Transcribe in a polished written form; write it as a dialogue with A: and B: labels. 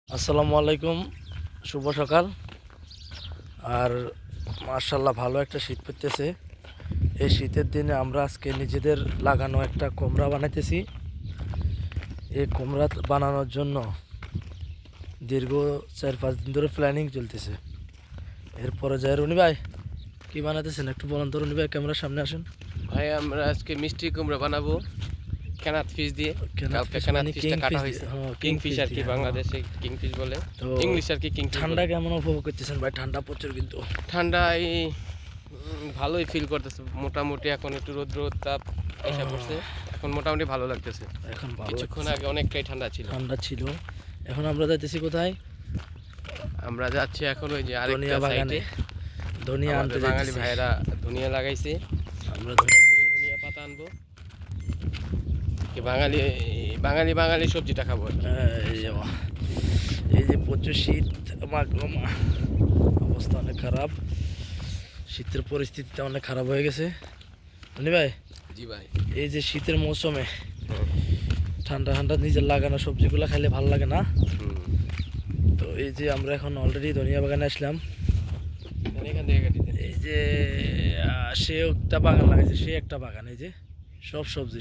A: আসসালামু আলাইকুম, শুভ সকাল। আর মাশাআল্লাহ ভালো একটা শীত পড়তেছে। এই শীতের দিনে আমরা আজকে নিজেদের লাগানো একটা কুমড়া বানাইতেছি। এই কুমড়া বানানোর জন্য দীর্ঘ 4-5 দিন ধরে প্ল্যানিং চলতেছে। এরপরে যাই রুনি ভাই কি বানাইতেছেন একটু বলেন তো। রুনি ভাই ক্যামেরার সামনে আসেন।
B: ভাই আমরা আজকে মিষ্টি কুমড়া বানাবো কেনাত ফিশ দিয়ে। কালকে কেনাত
A: মানে
B: ফিশটা কাটা হয়েছে। কিংফিশ আর কি,
A: দিয়ে,
B: বাংলাদেশে কিংফিশ বলে,
A: তো
B: ইংলিশ আর কি কিংফিশ
A: ঠান্ডা
B: বলে।
A: কেমন উপভোগ করতেছেন ভাই? ঠান্ডা প্রচুর কিন্তু।
B: ঠান্ডায় ভালোই ফিল করতেছে মোটামুটি। এখন একটু রৌদ্র তাপ এসে পড়ছে, এখন মোটামুটি ভালো লাগতেছে।
A: এখন ভালো
B: কিছুক্ষণ
A: লাগতেছে।
B: আগে অনেকটাই ঠান্ডা ছিল।
A: ঠান্ডা ছিল। এখন আমরা যাইতেছি কোথায়?
B: আমরা যাচ্ছি এখন ওই যে আরেকটা
A: ধনিয়া বাগানে।
B: সাইডে।
A: ধনিয়া আনতে
B: আমাদের বাঙালি
A: যাইতেছি।
B: ভাইয়েরা ধনিয়া লাগাইছে,
A: আমরা
B: ওইখান থেকে ধনিয়া পাতা আনবো। কি বাঙালি বাঙালি বাঙালি সবজিটা খাবো আর কি।
A: এই যে প্রচুর শীত, অবস্থা অনেক খারাপ। শীতের পরিস্থিতিটা অনেক খারাপ হয়ে গেছে রনি ভাই।
B: জি ভাই।
A: এই যে শীতের মৌসুমে ঠান্ডা ঠান্ডা নিজের লাগানো সবজিগুলো খাইলে ভালো লাগে না। তো এই যে আমরা এখন অলরেডি ধনিয়া বাগানে আসলাম।
B: এখান থেকে কাটি দেন।
A: এই যে সে একটা বাগান লাগাইছে, সে একটা বাগান। এই যে সব সবজি